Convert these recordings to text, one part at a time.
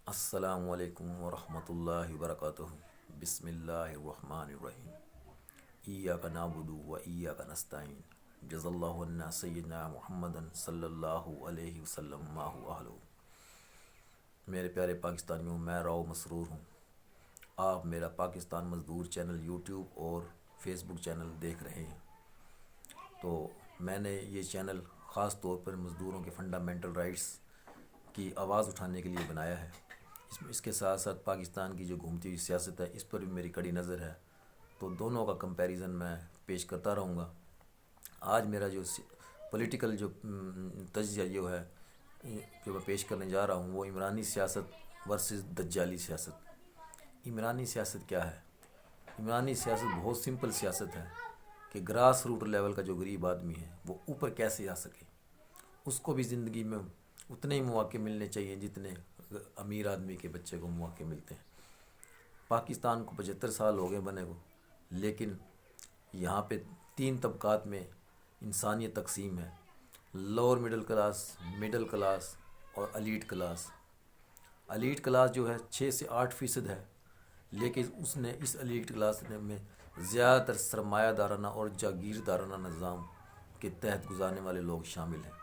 السلام علیکم ورحمۃ اللہ وبرکاتہ۔ بسم اللہ الرحمن الرحیم۔ ایاک نعبد و ایاک نستعین۔ جزا اللہ عنا سیدنا محمد صلی اللہ علیہ وسلم ما هو اہلہ۔ میرے پیارے پاکستانیوں، میں راؤ مسرور ہوں۔ آپ میرا پاکستان مزدور چینل یوٹیوب اور فیس بک چینل دیکھ رہے ہیں۔ تو میں نے یہ چینل خاص طور پر مزدوروں کے فنڈامنٹل رائٹس کی آواز اٹھانے کے لیے بنایا ہے۔ اس کے ساتھ ساتھ پاکستان کی جو گھومتی ہوئی سیاست ہے، اس پر بھی میری کڑی نظر ہے، تو دونوں کا کمپیریزن میں پیش کرتا رہوں گا۔ آج میرا جو پولیٹیکل جو تجزیہ جو ہے جو میں پیش کرنے جا رہا ہوں، وہ عمرانی سیاست ورسز دجالی سیاست۔ عمرانی سیاست کیا ہے؟ عمرانی سیاست بہت سمپل سیاست ہے کہ گراس روٹ لیول کا جو غریب آدمی ہے وہ اوپر کیسے آ سکے۔ اس کو بھی زندگی میں اتنے ہی مواقع ملنے چاہیے جتنے امیر آدمی کے بچے کو مواقع ملتے ہیں۔ پاکستان کو 75 سال ہو گئے بنے کو، لیکن یہاں پہ 3 طبقات میں انسانیت تقسیم ہے: لوور مڈل کلاس اور ایلیٹ کلاس۔ ایلیٹ کلاس جو ہے 6 سے 8% ہے، لیکن اس ایلیٹ کلاس میں زیادہ تر سرمایہ دارانہ اور جاگیردارانہ نظام کے تحت گزارنے والے لوگ شامل ہیں۔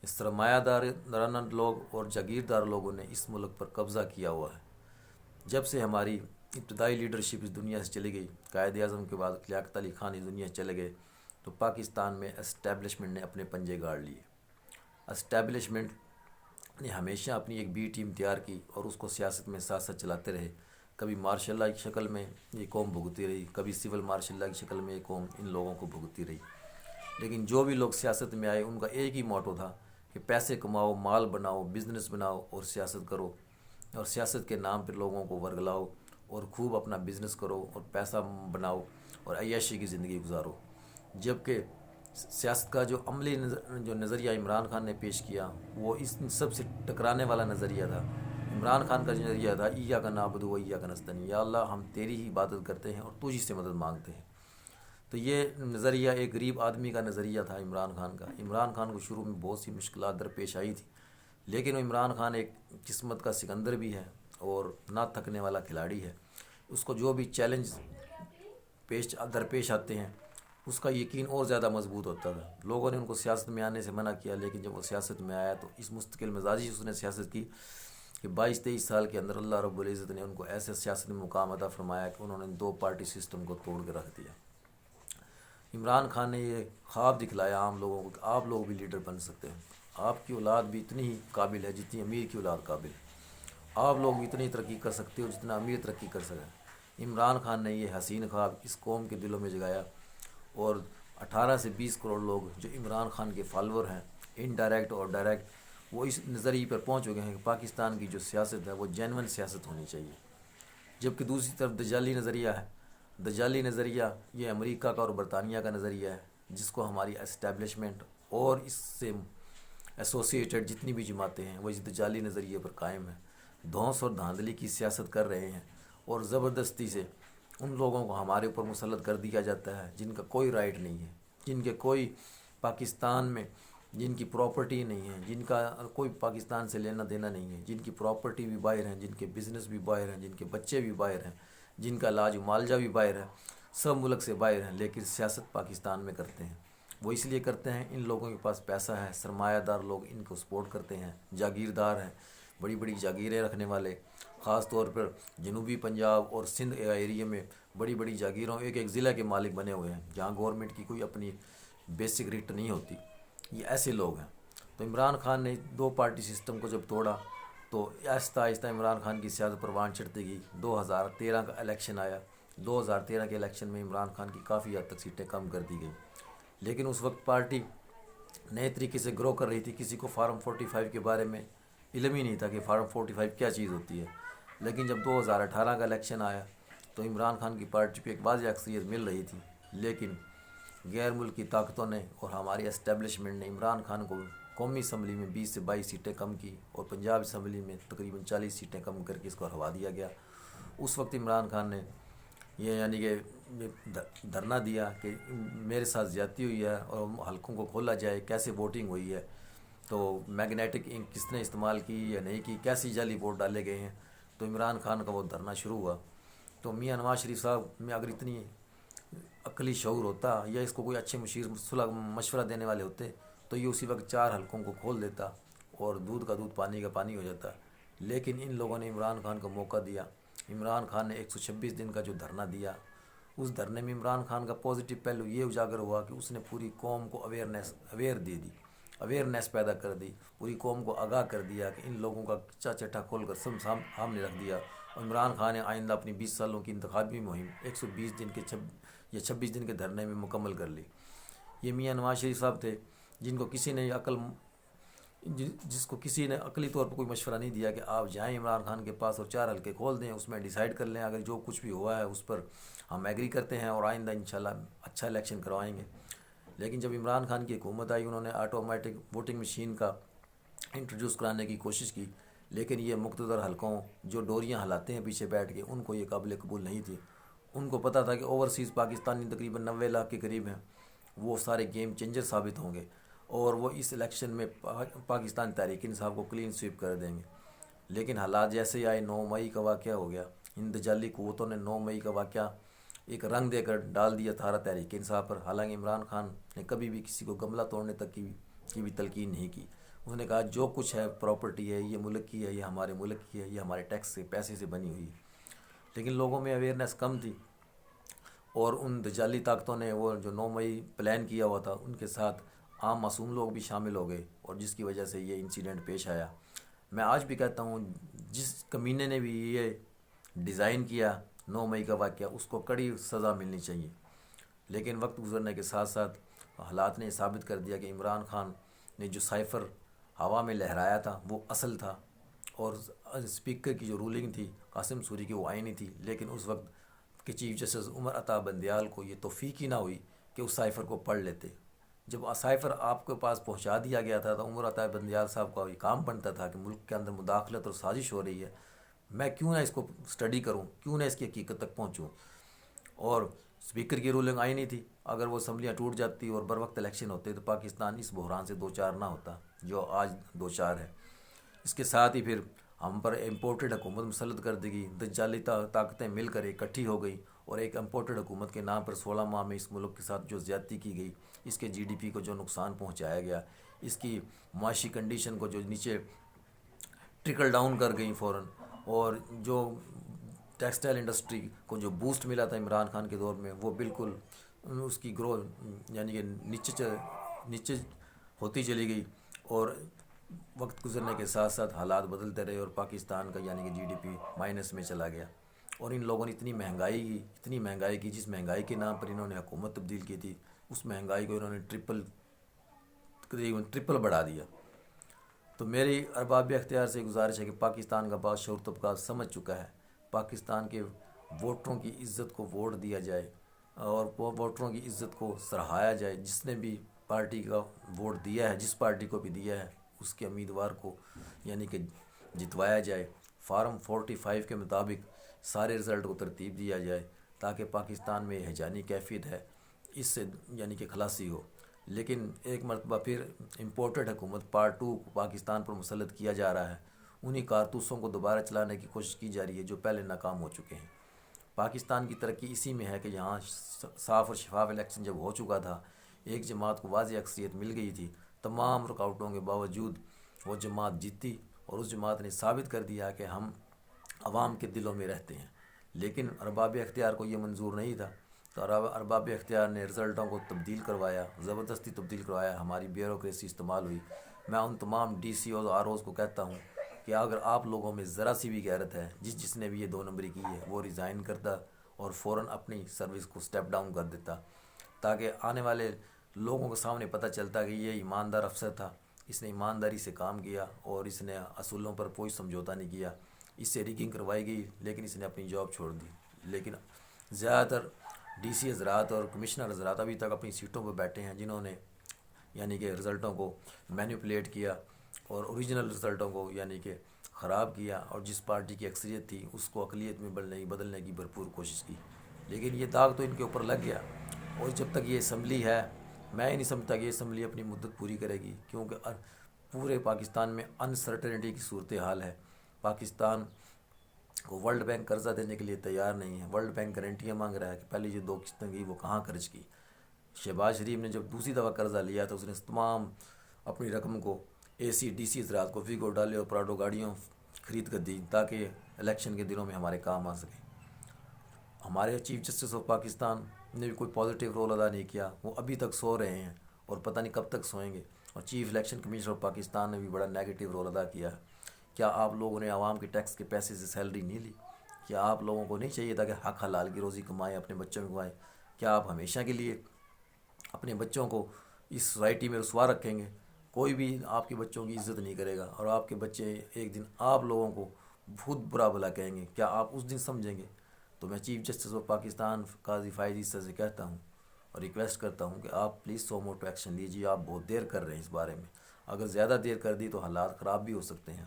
اس سرمایہ دارانہ لوگ اور جاگیردار لوگوں نے اس ملک پر قبضہ کیا ہوا ہے۔ جب سے ہماری ابتدائی لیڈرشپ اس دنیا سے چلی گئی، قائد اعظم کے بعد لیاقت علی خان اس دنیا سے چلے گئے، تو پاکستان میں اسٹیبلشمنٹ نے اپنے پنجے گاڑ لیے۔ اسٹیبلشمنٹ نے ہمیشہ اپنی ایک بی ٹیم تیار کی اور اس کو سیاست میں ساتھ ساتھ چلاتے رہے۔ کبھی مارشل لا کی شکل میں یہ قوم بھگتی رہی، کبھی سول مارشل لا کی شکل میں یہ قوم ان لوگوں کو بھگتی رہی۔ لیکن جو بھی لوگ سیاست میں آئے، ان کا ایک ہی موٹو تھا کہ پیسے کماؤ، مال بناؤ، بزنس بناؤ اور سیاست کرو، اور سیاست کے نام پر لوگوں کو ورگلاؤ اور خوب اپنا بزنس کرو اور پیسہ بناؤ اور عیاشی کی زندگی گزارو۔ جبکہ سیاست کا جو عملی جو نظریہ عمران خان نے پیش کیا، وہ اس سب سے ٹکرانے والا نظریہ تھا۔ عمران خان کا جو نظریہ تھا: ایاک نعبد و ایاک نستعین، یا اللہ ہم تیری ہی عبادت کرتے ہیں اور تجھ ہی سے مدد مانگتے ہیں۔ تو یہ نظریہ ایک غریب آدمی کا نظریہ تھا عمران خان کا۔ عمران خان کو شروع میں بہت سی مشکلات درپیش آئی تھی، لیکن عمران خان ایک قسمت کا سکندر بھی ہے اور نہ تھکنے والا کھلاڑی ہے۔ اس کو جو بھی چیلنج درپیش آتے ہیں، اس کا یقین اور زیادہ مضبوط ہوتا تھا۔ لوگوں نے ان کو سیاست میں آنے سے منع کیا، لیکن جب وہ سیاست میں آیا تو اس مستقل مزاجی اس نے سیاست کی کہ 22-23 سال کے اندر اللہ رب العزت نے ان کو ایسے سیاست میں مقام عطا فرمایا کہ انہوں نے 2 پارٹی سسٹم کو توڑ کے رکھ دیا۔ عمران خان نے یہ خواب دکھلایا عام لوگوں کو کہ آپ لوگ بھی لیڈر بن سکتے ہیں، آپ کی اولاد بھی اتنی ہی قابل ہے جتنی امیر کی اولاد قابل ہے، آپ لوگ بھی اتنی ترقی کر سکتے ہو جتنا امیر ترقی کر سکے۔ عمران خان نے یہ حسین خواب اس قوم کے دلوں میں جگایا، اور 18 سے 20 کروڑ لوگ جو عمران خان کے فالور ہیں، انڈائریکٹ اور ڈائریکٹ، وہ اس نظریے پر پہنچ چکے ہیں کہ پاکستان کی جو سیاست ہے وہ جینون سیاست ہونی چاہیے۔ جبکہ دوسری طرف دجالی نظریہ ہے۔ دجالی نظریہ یہ امریکہ کا اور برطانیہ کا نظریہ ہے، جس کو ہماری اسٹیبلشمنٹ اور اس سے ایسوسیٹڈ جتنی بھی جماعتیں ہیں وہ اس دجالی نظریے پر قائم ہیں، دھونس اور دھاندلی کی سیاست کر رہے ہیں، اور زبردستی سے ان لوگوں کو ہمارے اوپر مسلط کر دیا جاتا ہے جن کا کوئی رائٹ نہیں ہے، جن کے کوئی پاکستان میں جن کی پراپرٹی نہیں ہے، جن کا کوئی پاکستان سے لینا دینا نہیں ہے، جن کی پراپرٹی بھی باہر ہیں، جن کے بزنس بھی باہر ہیں، جن کے بچے بھی باہر ہیں، جن کا علاج معالجہ بھی باہر ہے، سب ملک سے باہر ہیں، لیکن سیاست پاکستان میں کرتے ہیں۔ وہ اس لیے کرتے ہیں، ان لوگوں کے پاس پیسہ ہے، سرمایہ دار لوگ ان کو سپورٹ کرتے ہیں، جاگیردار ہیں، بڑی بڑی جاگیریں رکھنے والے، خاص طور پر جنوبی پنجاب اور سندھ ایریا میں بڑی بڑی جاگیروں ایک ضلع کے مالک بنے ہوئے ہیں، جہاں گورنمنٹ کی کوئی اپنی بیسک ریٹ نہیں ہوتی۔ یہ ایسے لوگ ہیں۔ تو عمران خان نے 2 پارٹی سسٹم کو جب توڑا تو آہستہ آہستہ عمران خان کی سیاست پروان چڑھتی گئی۔ 2013 کا الیکشن آیا۔ 2013 کے الیکشن میں عمران خان کی کافی حد تک سیٹیں کم کر دی گئیں، لیکن اس وقت پارٹی نئے طریقے سے گرو کر رہی تھی۔ کسی کو فارم 45 کے بارے میں علم ہی نہیں تھا کہ فارم 45 کیا چیز ہوتی ہے۔ لیکن جب 2018 کا الیکشن آیا تو عمران خان کی پارٹی کو ایک واضح اکثریت مل رہی تھی، لیکن غیر ملکی طاقتوں نے اور ہماری اسٹیبلشمنٹ نے عمران خان کو قومی اسمبلی میں 20 سے 22 سیٹیں کم کی، اور پنجاب اسمبلی میں تقریباً 40 سیٹیں کم کر کے اس کو ہروا دیا گیا۔ اس وقت عمران خان نے یہ یعنی کہ دھرنا دیا کہ میرے ساتھ زیادتی ہوئی ہے اور حلقوں کو کھولا جائے، کیسے ووٹنگ ہوئی ہے۔ تو میگنیٹک انک کس نے استعمال کی یا نہیں کی، کیسی جعلی ووٹ ڈالے گئے ہیں. تو عمران خان کا وہ دھرنا شروع ہوا. تو میاں نواز شریف صاحب میں اگر اتنی عقلی شعور ہوتا یا اس کو کوئی اچھے مشورہ دینے والے ہوتے تو یہ اسی وقت 4 حلقوں کو کھول دیتا اور دودھ کا دودھ پانی کا پانی ہو جاتا. لیکن ان لوگوں نے عمران خان کو موقع دیا. عمران خان نے 126 دن کا جو دھرنا دیا، اس دھرنے میں عمران خان کا پازیٹیو پہلو یہ اجاگر ہوا کہ اس نے پوری قوم کو اویئرنیس پیدا کر دی، پوری قوم کو آگاہ کر دیا کہ ان لوگوں کا چٹا کھول کر سامنے رکھ دیا. اور عمران خان نے آئندہ اپنی 20 سالوں کی انتخابی مہم 120 دن کے یا 26 دن کے دھرنے میں مکمل کر لی. یہ میاں نواز شریف صاحب تھے جس کو کسی نے عقلی طور پر کوئی مشورہ نہیں دیا کہ آپ جائیں عمران خان کے پاس اور 4 حلقے کھول دیں، اس میں ڈیسائیڈ کر لیں، اگر جو کچھ بھی ہوا ہے اس پر ہم ایگری کرتے ہیں اور آئندہ انشاءاللہ اچھا الیکشن کروائیں گے. لیکن جب عمران خان کی حکومت آئی، انہوں نے آٹومیٹک ووٹنگ مشین کا انٹروڈیوس کرانے کی کوشش کی، لیکن یہ مقتدر حلقوں جو ڈوریاں ہلاتے ہیں پیچھے بیٹھ کے، ان کو یہ قابل قبول نہیں تھی. ان کو پتہ تھا کہ اوورسیز پاکستانی تقریباً 90 لاکھ کے قریب ہیں، وہ سارے گیم چینجر ثابت ہوں گے اور وہ اس الیکشن میں پاکستان تحریک انصاف کو کلین سویپ کر دیں گے. لیکن حالات جیسے ہی آئے، 9 مئی کا واقعہ ہو گیا. ان دجالی قوتوں نے 9 مئی کا واقعہ ایک رنگ دے کر ڈال دیا تھا تحریک انصاف پر. حالانکہ عمران خان نے کبھی بھی کسی کو گملہ توڑنے تک کی بھی تلقین نہیں کی. اس نے کہا جو کچھ ہے پراپرٹی ہے، یہ ملک کی ہے، یہ ہمارے ملک کی ہے، یہ ہمارے ٹیکس سے پیسے سے بنی ہوئی ہے. لیکن لوگوں میں اویئرنیس کم تھی اور ان دجالی طاقتوں نے وہ جو 9 مئی پلان کیا ہوا تھا ان کے ساتھ عام معصوم لوگ بھی شامل ہو گئے اور جس کی وجہ سے یہ انسیڈنٹ پیش آیا. میں آج بھی کہتا ہوں جس کمینے نے بھی یہ ڈیزائن کیا 9 مئی کا واقعہ، اس کو کڑی سزا ملنی چاہیے. لیکن وقت گزرنے کے ساتھ ساتھ حالات نے ثابت کر دیا کہ عمران خان نے جو سائفر ہوا میں لہرایا تھا وہ اصل تھا اور اسپیکر کی جو رولنگ تھی قاسم سوری کی وہ آئینی تھی. لیکن اس وقت کہ چیف جسٹس عمر عطا بندیال کو یہ توفیق ہی نہ ہوئی کہ اس سائفر کو پڑھ لیتے. جب سائفر آپ کے پاس پہنچا دیا گیا تھا تو عمر عطا بندیال صاحب کا یہ کام بنتا تھا کہ ملک کے اندر مداخلت اور سازش ہو رہی ہے، میں کیوں نہ اس کو سٹڈی کروں، کیوں نہ اس کی حقیقت تک پہنچوں. اور اسپیکر کی رولنگ آئی نہیں تھی. اگر وہ اسمبلیاں ٹوٹ جاتی اور بر وقت الیکشن ہوتے تو پاکستان اس بحران سے 2-4 نہ ہوتا جو آج 2-4 ہے. اس کے ساتھ ہی پھر ہم پر امپورٹڈ حکومت مسلط کر دی گئی. دجالی طاقتیں مل کر اکٹھی ہو گئی اور ایک امپورٹڈ حکومت کے نام پر 16 ماہ میں اس ملک کے ساتھ جو زیادتی کی گئی، اس کے جی ڈی پی کو جو نقصان پہنچایا گیا، اس کی معاشی کنڈیشن کو جو نیچے ٹرکل ڈاؤن کر گئی فوراً، اور جو ٹیکسٹائل انڈسٹری کو جو بوسٹ ملا تھا عمران خان کے دور میں وہ بالکل اس کی گرو یعنی کہ نیچے ہوتی چلی گئی. اور وقت گزرنے کے ساتھ ساتھ حالات بدلتے رہے اور پاکستان کا یعنی کہ جی ڈی پی مائنس میں چلا گیا. اور ان لوگوں نے اتنی مہنگائی کی جس مہنگائی کے نام پر انہوں نے حکومت تبدیل کی تھی، اس مہنگائی کو انہوں نے ٹرپل بڑھا دیا. تو میری ارباب اختیار سے گزارش ہے کہ پاکستان کا بادشاہ طبقہ سمجھ چکا ہے، پاکستان کے ووٹروں کی عزت کو ووٹ دیا جائے اور ووٹروں کی عزت کو سراہایا جائے. جس نے بھی پارٹی کا ووٹ دیا ہے، جس پارٹی کو بھی دیا ہے، اس کے امیدوار کو یعنی کہ جتوایا جائے. فارم 45 کے مطابق سارے رزلٹ کو ترتیب دیا جائے تاکہ پاکستان میں ہیجانی کیفیت ہے اس سے یعنی کہ خلاصی ہو. لیکن ایک مرتبہ پھر امپورٹڈ حکومت پارٹ 2 پاکستان پر مسلط کیا جا رہا ہے. انہی کارتوسوں کو دوبارہ چلانے کی کوشش کی جا رہی ہے جو پہلے ناکام ہو چکے ہیں. پاکستان کی ترقی اسی میں ہے کہ یہاں صاف اور شفاف الیکشن جب ہو چکا تھا، ایک جماعت کو واضح اکثریت مل گئی تھی، تمام رکاوٹوں کے باوجود وہ جماعت جیتی اور اس جماعت نے ثابت کر دیا کہ ہم عوام کے دلوں میں رہتے ہیں. لیکن ارباب اختیار کو یہ منظور نہیں تھا، تو ارباب اختیار نے رزلٹوں کو تبدیل کروایا، زبردستی تبدیل کروایا، ہماری بیوروکریسی استعمال ہوئی. میں ان تمام D C Os R Os کو کہتا ہوں کہ اگر آپ لوگوں میں ذرا سی بھی غیرت ہے، جس نے بھی یہ 2 نمبری کی ہے وہ ریزائن کرتا اور فوراً اپنی سروس کو سٹیپ ڈاؤن کر دیتا، تاکہ آنے والے لوگوں کے سامنے پتہ چلتا کہ یہ ایماندار افسر تھا، اس نے ایمانداری سے کام کیا اور اس نے اصولوں پر کوئی سمجھوتا نہیں کیا. اس سے ریگنگ کروائی گئی لیکن اس نے اپنی جاب چھوڑ دی. لیکن زیادہ تر ڈی سی حضرات اور کمشنر حضرات ابھی تک اپنی سیٹوں پر بیٹھے ہیں جنہوں نے یعنی کہ رزلٹوں کو مینیپولیٹ کیا اور اوریجنل رزلٹوں کو یعنی کہ خراب کیا، اور جس پارٹی کی اکثریت تھی اس کو اقلیت میں بدلنے کی بھرپور کوشش کی. لیکن یہ داغ تو ان کے اوپر لگ گیا. اور جب تک یہ اسمبلی ہے، میں نہیں سمجھتا کہ یہ اسمبلی اپنی مدت پوری کرے گی، کیونکہ پورے پاکستان میں انسرٹنٹی کی صورتحال ہے. پاکستان کو ورلڈ بینک قرضہ دینے کے لیے تیار نہیں ہے. ورلڈ بینک گارنٹیاں مانگ رہا ہے کہ پہلے جو 2 قسطیں گئی وہ کہاں خرچ کی. شہباز شریف نے جب دوسری دفعہ قرضہ لیا تو اس نے تمام اپنی رقم کو اے سی ڈی سی زراعت کو ویگو ڈالے اور پراڈو گاڑیوں خرید کر دی تاکہ الیکشن کے دنوں میں ہمارے کام آ سکے. ہمارے چیف جسٹس آف پاکستان نے بھی کوئی پازیٹیو رول ادا نہیں کیا. وہ ابھی تک سو رہے ہیں اور پتہ نہیں کب تک سوئیں گے. اور chief election commissioner of Pakistan نے بھی بڑا نیگیٹو رول ادا کیا ہے. کیا آپ لوگوں نے عوام کے ٹیکس کے پیسے سے سیلری نہیں لی؟ کیا آپ لوگوں کو نہیں چاہیے تھا کہ حق حلال کی روزی کمائیں، اپنے بچوں کو کمائیں؟ کیا آپ ہمیشہ کے لیے اپنے بچوں کو اس سوسائٹی میں رسوا رکھیں گے؟ کوئی بھی آپ کے بچوں کی عزت نہیں کرے گا اور آپ کے بچے ایک دن آپ لوگوں کو بہت برا بھلا کہیں گے. کیا آپ اس دن سمجھیں گے؟ تو میں چیف جسٹس آف پاکستان قاضی فائز عیسیٰ سے کہتا ہوں اور ریکویسٹ کرتا ہوں کہ آپ پلیز سو موٹو ایکشن لیجیے. آپ بہت دیر کر رہے ہیں اس بارے میں. اگر زیادہ دیر کر دی تو حالات خراب بھی ہو سکتے ہیں.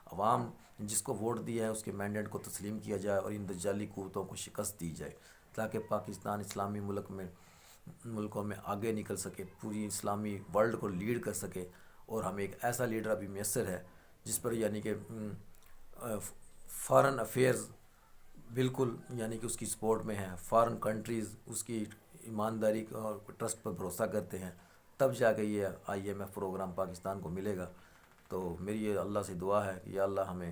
عوام جس کو ووٹ دیا ہے اس کے مینڈیٹ کو تسلیم کیا جائے اور ان دجالی قوتوں کو شکست دی جائے تاکہ پاکستان اسلامی ملکوں میں آگے نکل سکے، پوری اسلامی ورلڈ کو لیڈ کر سکے. اور ہمیں ایک ایسا لیڈر ابھی میسر ہے جس پر یعنی کہ فارن افیئرز بالکل یعنی کہ اس کی سپورٹ میں ہیں. فارن کنٹریز اس کی ایمانداری اور ٹرسٹ پر بھروسہ کرتے ہیں. تب جا کے یہ IMF پروگرام پاکستان کو ملے گا. تو میری یہ اللہ سے دعا ہے کہ یا اللہ ہمیں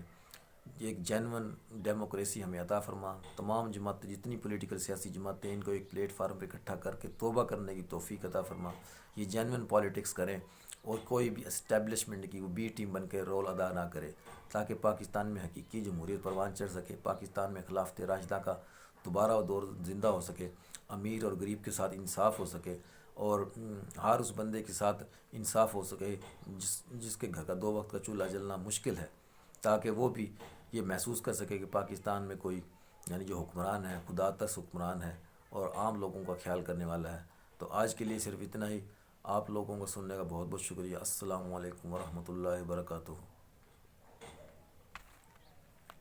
ایک جینون ڈیموکریسی ہمیں عطا فرما. تمام جماعتیں جتنی پولیٹیکل سیاسی جماعتیں ان کو ایک پلیٹ فارم پہ اکٹھا کر کے توبہ کرنے کی توفیق عطا فرما. یہ جینون پالیٹکس کریں اور کوئی بھی اسٹیبلشمنٹ کی وہ بی ٹیم بن کے رول ادا نہ کرے تاکہ پاکستان میں حقیقی جمہوریت پروان چڑھ سکے. پاکستان میں خلافت راشدہ کا دوبارہ دور زندہ ہو سکے. امیر اور غریب کے ساتھ انصاف ہو سکے اور ہر اس بندے کے ساتھ انصاف ہو سکے جس کے گھر کا 2 وقت کا چولہا جلنا مشکل ہے، تاکہ وہ بھی یہ محسوس کر سکے کہ پاکستان میں کوئی یعنی جو حکمران ہے خدا ترس حکمران ہے اور عام لوگوں کا خیال کرنے والا ہے. تو آج کے لیے صرف اتنا ہی. آپ لوگوں کو سننے کا بہت بہت شکریہ. السلام علیکم ورحمۃ اللہ وبرکاتہ.